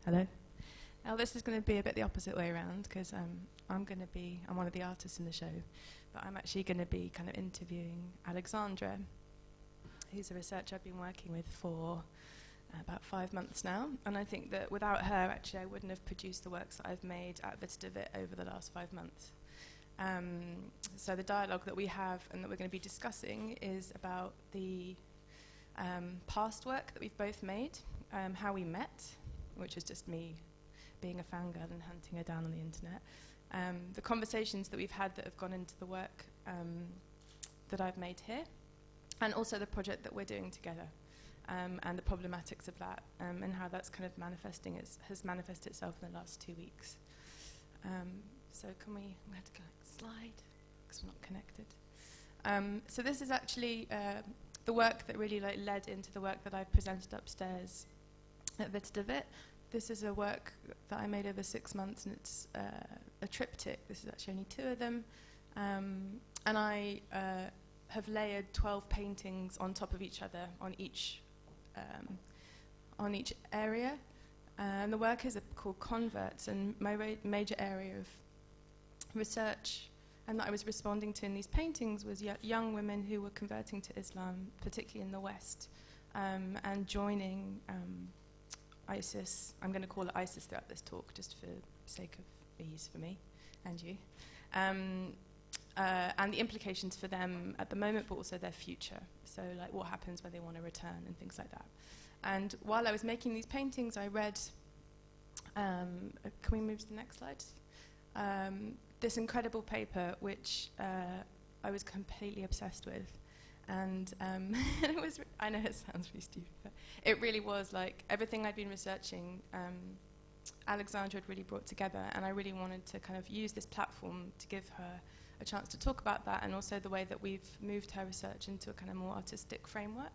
Hello. Now this is going to be a bit the opposite way around, because I'm one of the artists in the show, but I'm actually going to be kind of interviewing Alexandra, who's a researcher I've been working with for about 5 months now. And I think that without her, actually, I wouldn't have produced the works that I've made at Vita over the last 5 months. So the dialogue that we have and that we're going to be discussing is about the past work that we've both made, how we met, which is just me being a fangirl and hunting her down on the internet, the conversations that we've had that have gone into the work that I've made here, and also the project that we're doing together, and the problematics of that, and how that's kind of has manifested itself in the last 2 weeks. So I'm going to go slide, because we're not connected. So this is actually the work that really led into the work that I've presented upstairs at Vita. This is a work that I made over 6 months, and it's a triptych. This is actually only 2 of them. And I have layered 12 paintings on top of each other on each area. And the work is called Converts, and my major area of research and that I was responding to in these paintings was young women who were converting to Islam, particularly in the West, and joining ISIS. I'm going to call it ISIS throughout this talk, just for sake of ease for me and you. And the implications for them at the moment, but also their future. So, like, what happens when they want to return and things like that. And while I was making these paintings, I read, can we move to the next slide? This incredible paper, which I was completely obsessed with. And it was, I know it sounds really stupid, but it really was like everything I'd been researching, Alexandra had really brought together, and I really wanted to kind of use this platform to give her a chance to talk about that, and also the way that we've moved her research into a kind of more artistic framework,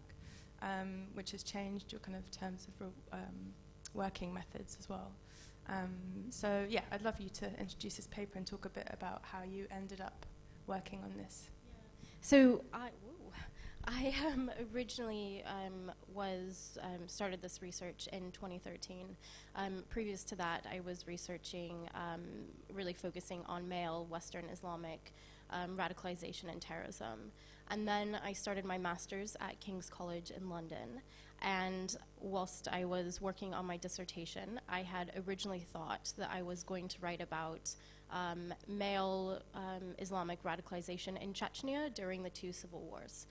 which has changed your kind of terms of working methods as well. So yeah, I'd love you to introduce this paper and talk a bit about how you ended up working on this. Yeah. So I originally started this research in 2013. Previous to that, I was researching, really focusing on male Western Islamic radicalization and terrorism. And then I started my master's at King's College in London. And whilst I was working on my dissertation, I had originally thought that I was going to write about male Islamic radicalization in Chechnya during the 2 civil wars.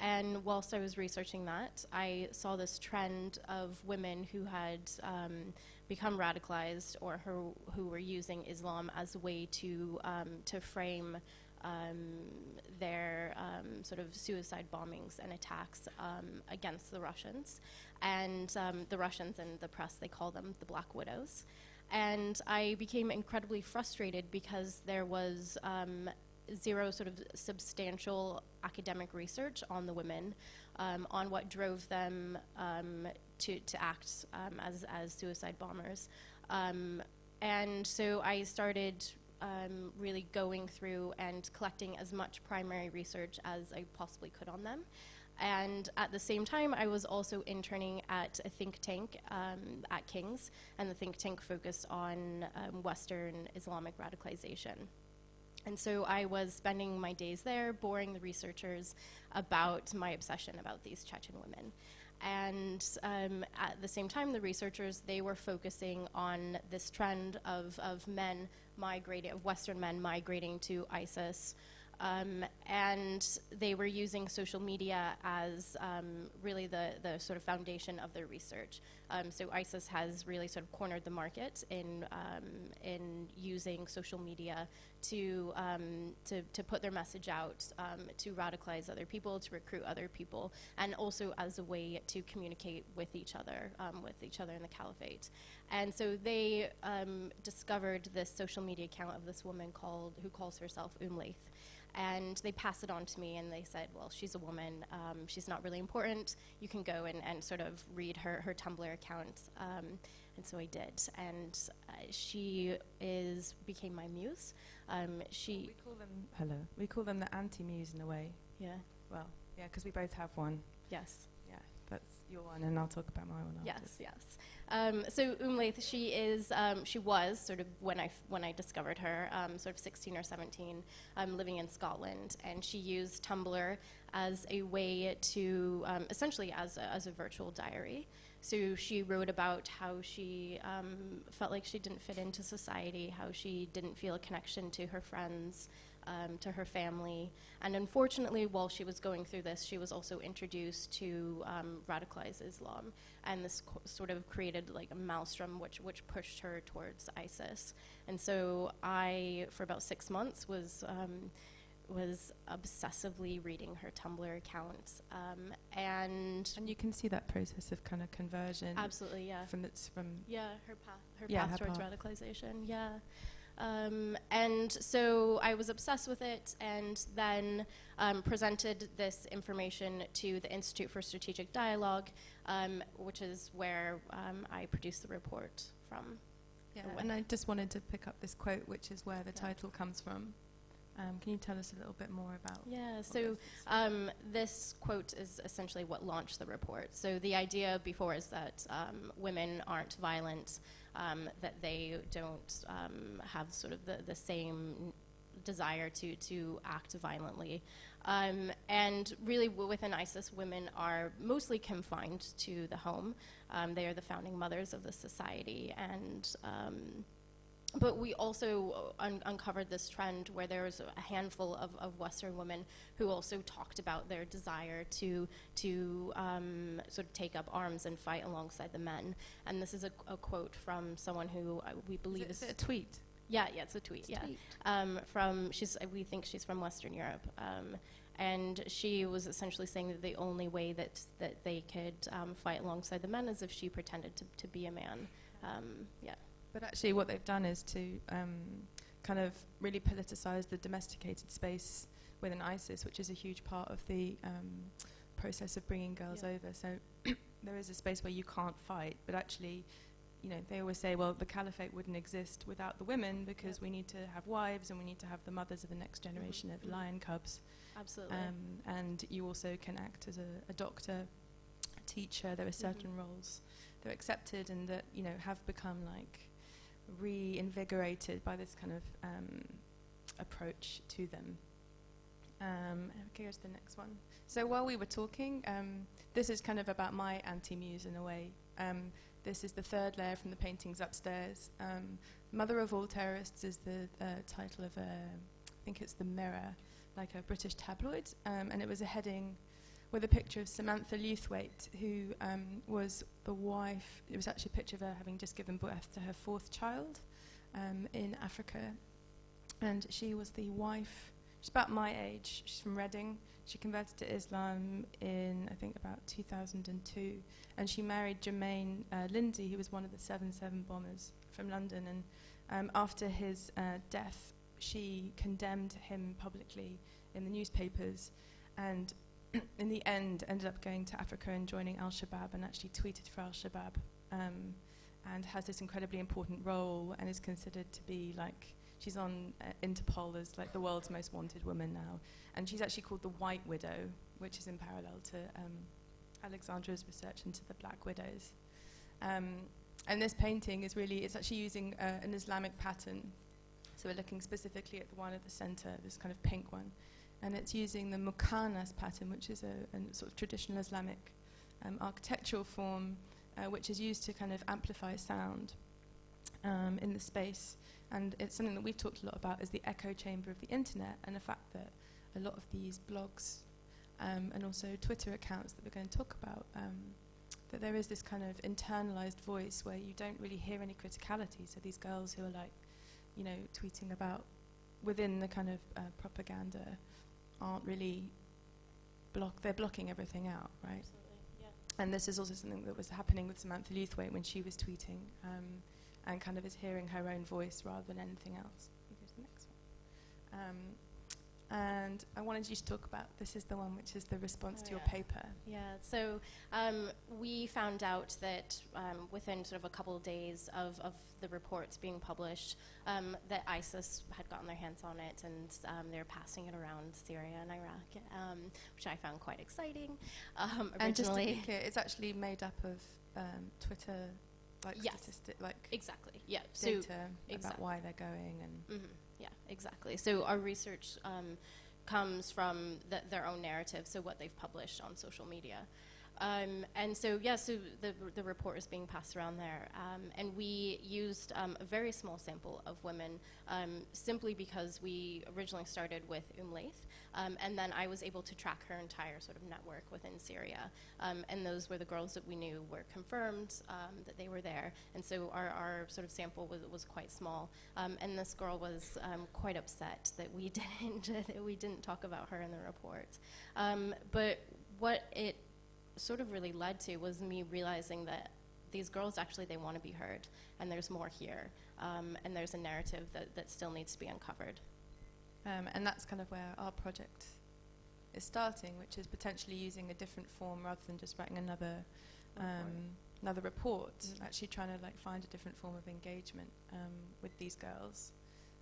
And whilst I was researching that, I saw this trend of women who had become radicalized or who were using Islam as a way to frame their sort of suicide bombings and attacks against the Russians. And the Russians in the press, they call them the Black Widows. And I became incredibly frustrated because there was zero sort of substantial academic research on the women, on what drove them to act as suicide bombers. And so I started really going through and collecting as much primary research as I possibly could on them. And at the same time, I was also interning at a think tank at King's, and the think tank focused on Western Islamic radicalization. And so I was spending my days there, boring the researchers about my obsession about these Chechen women. And at the same time, the researchers, they were focusing on this trend of men migrating, of Western men migrating to ISIS. And they were using social media as really the sort of foundation of their research. So ISIS has really sort of cornered the market in using social media to put their message out, to radicalize other people, to recruit other people, and also as a way to communicate with each other in the caliphate. And so they discovered this social media account of this woman who calls herself Laith. And they passed it on to me, and they said, well, she's a woman, she's not really important, you can go and sort of read her Tumblr account. And so I did, and she became my muse. We call them the anti-muse in a way. Yeah. Well, yeah, because we both have one. Yes. Yeah, that's your one, and I'll talk about my one after. Yes. So she was sort of when I discovered her, sort of 16 or 17, living in Scotland, and she used Tumblr as a way to essentially as a virtual diary. So she wrote about how she felt like she didn't fit into society, how she didn't feel a connection to her friends, to her family. And unfortunately, while she was going through this, she was also introduced to radicalized Islam. And this sort of created like a maelstrom which pushed her towards ISIS. And so I, for about 6 months, was obsessively reading her Tumblr account, and you can see that process of kind of conversion. Absolutely, yeah. From her path towards radicalization, yeah. And so I was obsessed with it, and then presented this information to the Institute for Strategic Dialogue, which is where I produced the report from. Yeah, and I just wanted to pick up this quote, which is where the title comes from. Can you tell us a little bit more about? Yeah, so this quote is essentially what launched the report. So the idea before is that women aren't violent, that they don't have sort of the same desire to act violently. And really within ISIS, women are mostly confined to the home. They are the founding mothers of the society, and but we also uncovered this trend where there was a handful of Western women who also talked about their desire to sort of take up arms and fight alongside the men. And this is a quote from someone who we believe is it a tweet? Yeah, it's a tweet. We think she's from Western Europe. And she was essentially saying that the only way that they could fight alongside the men is if she pretended to be a man. But actually what they've done is to kind of really politicize the domesticated space within ISIS, which is a huge part of the process of bringing girls over. So there is a space where you can't fight, but actually, they always say, well, the caliphate wouldn't exist without the women because we need to have wives and we need to have the mothers of the next generation of lion cubs. Absolutely. And you also can act as a doctor, a teacher. There are certain roles that are accepted and that, have become like reinvigorated by this kind of approach to them. Okay, here's the next one. So while we were talking, this is kind of about my anti-muse in a way. This is the third layer from the paintings upstairs. Mother of All Terrorists is the title of I think it's the Mirror, like a British tabloid, and it was a heading with a picture of Samantha Lewthwaite, who was the wife. It was actually a picture of her having just given birth to her 4th child in Africa. And she was the wife, she's about my age, she's from Reading. She converted to Islam in, I think, about 2002. And she married Jermaine Lindsay, who was one of the 7/7 bombers from London. And after his death, she condemned him publicly in the newspapers. And in the end, ended up going to Africa and joining Al-Shabaab and actually tweeted for Al-Shabaab and has this incredibly important role and is considered to be like, she's on Interpol as like the world's most wanted woman now. And she's actually called the White Widow, which is in parallel to Alexandra's research into the Black Widows. And this painting is really, it's actually using an Islamic pattern. So we're looking specifically at the one at the center, this kind of pink one. And it's using the Muqarnas pattern, which is a sort of traditional Islamic architectural form, which is used to kind of amplify sound in the space. And it's something that we've talked a lot about is the echo chamber of the internet, and the fact that a lot of these blogs and also Twitter accounts that we're going to talk about, that there is this kind of internalized voice where you don't really hear any criticality. So these girls who are like, tweeting about within the kind of propaganda aren't really they're blocking everything out, right? Absolutely, yeah. And this is also something that was happening with Samantha Lewthwaite when she was tweeting, and kind of is hearing her own voice rather than anything else. Here's the next one. And I wanted you to talk about, this is the one which is the response to your paper. Yeah, so we found out that within sort of a couple of days of the reports being published, that ISIS had gotten their hands on it, and they're passing it around Syria and Iraq, which I found quite exciting. And just to be clear, it's actually made up of Twitter like Yes. statistic, like Exactly. Yeah. data So about exactly. why they're going and. Yeah, exactly. So our research comes from their own narrative, so what they've published on social media. And so, yeah, so the report is being passed around there. And we used a very small sample of women simply because we originally started with Laith. And then I was able to track her entire sort of network within Syria. And those were the girls that we knew were confirmed that they were there. And so our sort of sample was quite small. And this girl was quite upset that we didn't talk about her in the report. But what it sort of really led to was me realizing that these girls actually, they want to be heard, and there's more here, and there's a narrative that still needs to be uncovered. And that's kind of where our project is starting, which is potentially using a different form rather than just writing another report. Actually trying to like find a different form of engagement with these girls,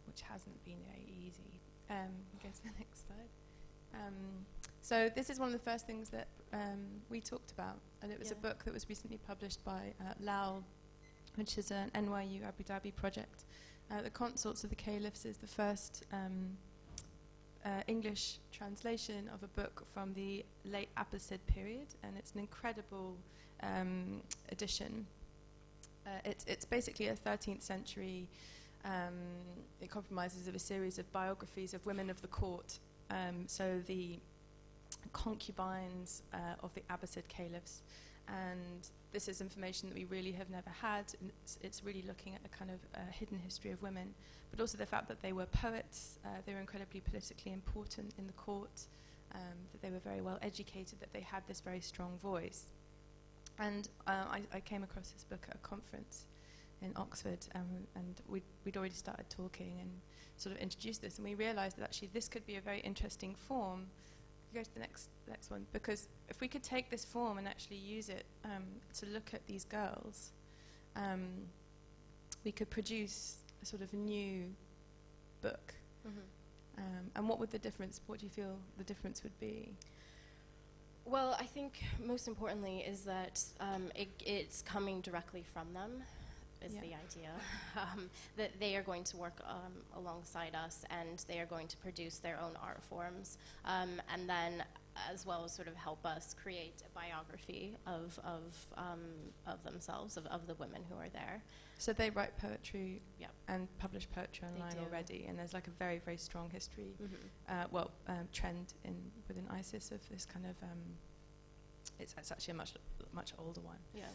which hasn't been very easy. Go to the next slide. So this is one of the first things that we talked about, and it was a book that was recently published by Lal, which is an NYU Abu Dhabi project. The Consorts of the Caliphs is the first English translation of a book from the late Abbasid period, and it's an incredible edition. It's basically a 13th century, it compromises of a series of biographies of women of the court. So the concubines of the Abbasid caliphs, and this is information that we really have never had, and it's really looking at a kind of hidden history of women, but also the fact that they were poets, they were incredibly politically important in the court, that they were very well educated, that they had this very strong voice. And I came across this book at a conference in Oxford, and we'd already started talking and sort of introduced this, and we realized that actually this could be a very interesting form. Go to the next one, because if we could take this form and actually use it to look at these girls, we could produce a sort of new book. And what would the difference, what do you feel the difference would be? Well, I think most importantly is that it's coming directly from them, is the idea. That they are going to work alongside us, and they are going to produce their own art forms, and then as well as sort of help us create a biography of themselves, of the women who are there. So they write poetry and publish poetry online already, and there's like a very, very strong history, trend within ISIS of this kind of, it's actually a much older one. Yeah,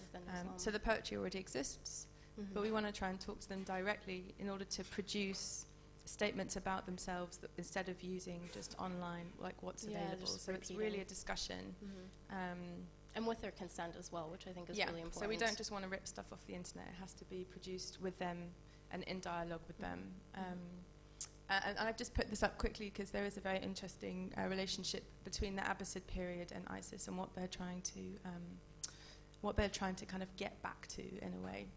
so the poetry already exists, but we want to try and talk to them directly in order to produce statements about themselves that instead of using just online, like what's available. So it's really a discussion. And with their consent as well, which I think is really important. So we don't just want to rip stuff off the internet. It has to be produced with them and in dialogue with them. And I've just put this up quickly because there is a very interesting relationship between the Abbasid period and ISIS and what they're trying to kind of get back to in a way.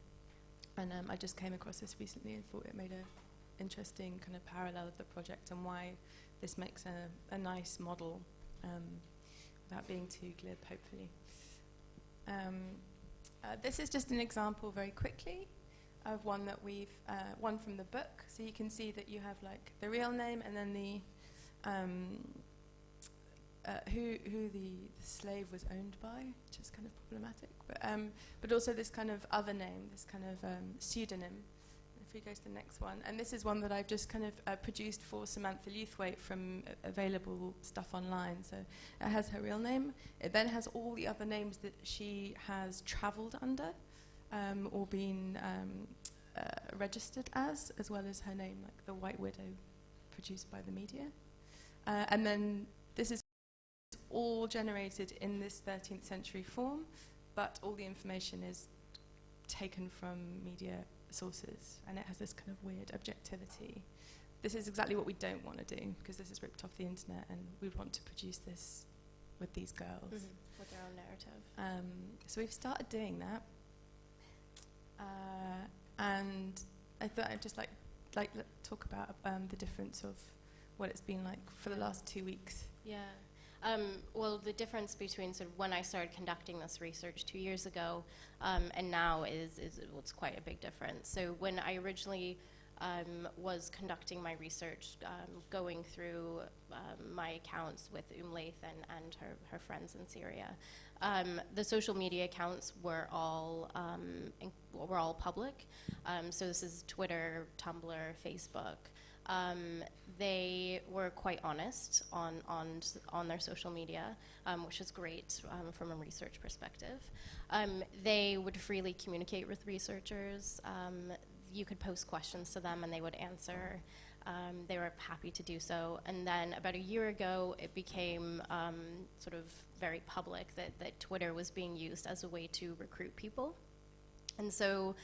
And I just came across this recently and thought it made an interesting kind of parallel of the project and why this makes a nice model without being too glib, hopefully. This is just an example very quickly of one that we've, one from the book. So you can see that you have like the real name and then the who the slave was owned by, which is kind of problematic. But also this kind of other name, this kind of pseudonym. If we go to the next one, and this is one that I've just kind of produced for Samantha Lewthwaite from available stuff online. So it has her real name. It then has all the other names that she has travelled under or been registered as well as her name, like the White Widow, produced by the media. And then this is all generated in this 13th century form, but all the information is taken from media sources, and it has this kind of weird objectivity. This is exactly what we don't want to do, because this is ripped off the internet, and we want to produce this with these girls. With their own narrative. So we've started doing that. And I thought I'd just like talk about the difference of what it's been like for the last 2 weeks. Yeah. Well, the difference between sort of when I started conducting this research 2 years ago and now is well, it's quite a big difference. So when I originally was conducting my research, going through my accounts with Laith and her friends in Syria, the social media accounts were all public. So this is Twitter, Tumblr, Facebook. They were quite honest on their social media, which is great from a research perspective. They would freely communicate with researchers. You could post questions to them and they would answer. They were happy to do so. And then about a year ago, it became sort of very public that Twitter was being used as a way to recruit people. And so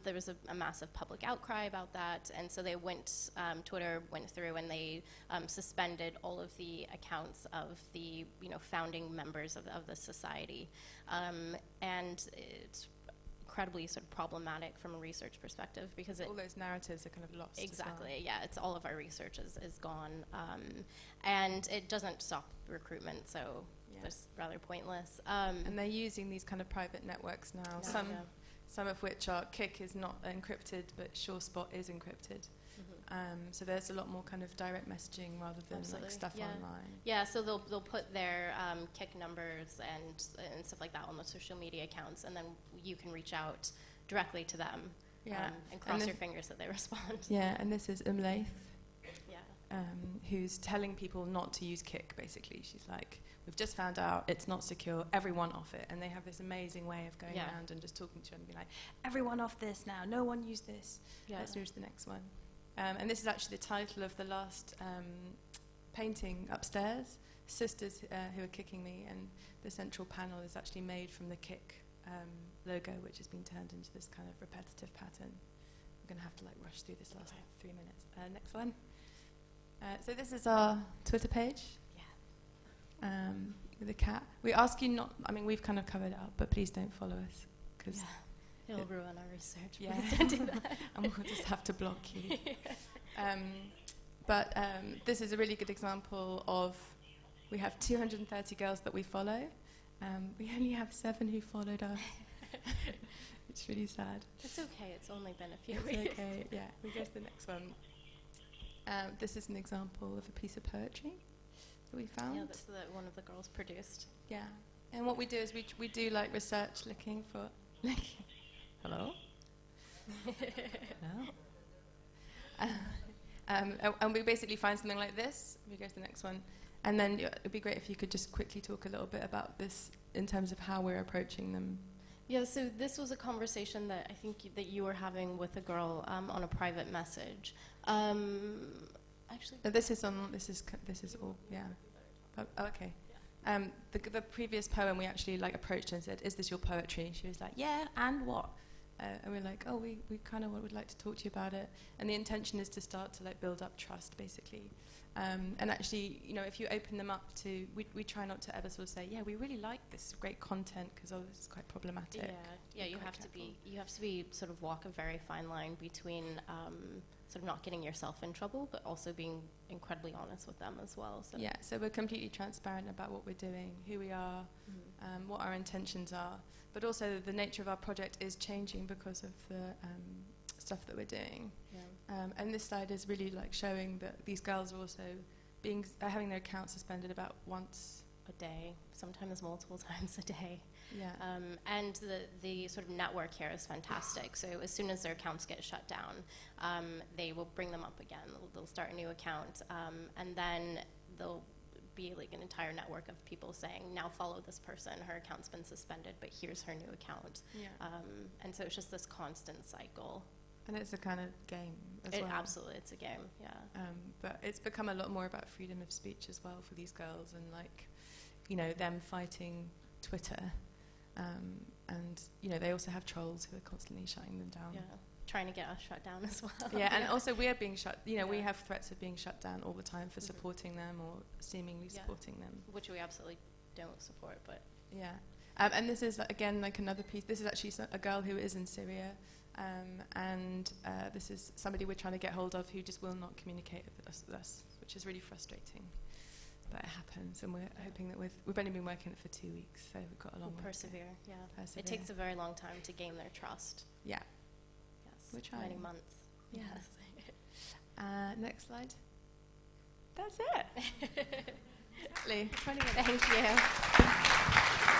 there was a massive public outcry about that, and so Twitter went through and they suspended all of the accounts of the founding members of the society, and it's incredibly sort of problematic from a research perspective because all those narratives are kind of lost. Exactly, as well. yeah. It's all of our research is gone, and it doesn't stop recruitment, so it's rather pointless. And they're using these kind of private networks now. Some of which are Kik is not encrypted, but SureSpot is encrypted. So there's a lot more kind of direct messaging rather than like stuff online. Yeah, so they'll put their Kik numbers and stuff like that on the social media accounts, and then you can reach out directly to them. And cross your fingers that they respond. Yeah, and this is Laith. Yeah. Who's telling people not to use Kik, basically. She's like, we've just found out it's not secure, everyone off it. And they have this amazing way of going around and just talking to you and being like, everyone off this now, no one use this. Let's move to the next one. And this is actually the title of the last painting upstairs, Sisters Who Are Kicking Me, and the central panel is actually made from the Kik logo, which has been turned into this kind of repetitive pattern. I'm going to have to like rush through this last 3 minutes. Next one. So this is our Twitter page. With a cat. We ask you not, I mean, we've kind of covered it up, but please don't follow us. Cause it'll ruin our research. Yeah. Please don't do that. And we'll just have to block you. But this is a really good example of, we have 230 girls that we follow. We only have 7 who followed us. It's really sad. It's okay, it's only been a few it's weeks. Okay, yeah. We go to the next one. This is an example of a piece of poetry that we found. Yeah, that's one of the girls produced. Yeah, and what we do is we do like research looking for hello. Hello. And we basically find something like this. We go to the next one, and then it'd be great if you could just quickly talk a little bit about this in terms of how we're approaching them. Yeah, so this was a conversation that I think that you were having with a girl on a private message. Actually, this is all, yeah. Oh, okay. The previous poem we actually like approached her and said, "Is this your poetry?" She was like, "Yeah, and what?" And we're like, "Oh, we kind of would like to talk to you about it." And the intention is to start to like build up trust, basically. And actually, if you open them up to, we try not to ever sort of say, "Yeah, we really like this great content," because this is quite problematic. Yeah. You have to be sort of walk a very fine line between sort of not getting yourself in trouble, but also being incredibly honest with them as well. So. Yeah. So we're completely transparent about what we're doing, who we are, what our intentions are, but also the nature of our project is changing because of the stuff that we're doing. Yeah. And this slide is really like showing that these girls are also having their accounts suspended about once a day, sometimes multiple times a day. Yeah. And the sort of network here is fantastic. So as soon as their accounts get shut down, they will bring them up again. They'll start a new account, and then they'll be like an entire network of people saying, "Now follow this person. Her account's been suspended, but here's her new account." Yeah. And so it's just this constant cycle. And it's a kind of game as well. Absolutely, it's a game, yeah. But it's become a lot more about freedom of speech as well for these girls, and like, them fighting Twitter. And they also have trolls who are constantly shutting them down. Yeah, trying to get us shut down as well. Yeah, and also we are being shut. We have threats of being shut down all the time for supporting them or seemingly supporting them, which we absolutely don't support. But yeah, and this is again like another piece. This is actually a girl who is in Syria, and this is somebody we're trying to get hold of who just will not communicate with us, which is really frustrating. it happens, and we're hoping that we've only been working it for 2 weeks, so we've got a long way to go. Persevere, yeah. Persevere. It takes a very long time to gain their trust. Yeah. Yes. We're trying. Many months. Yeah. Yes. Next slide. That's it. Exactly. 20 minutes. Thank you.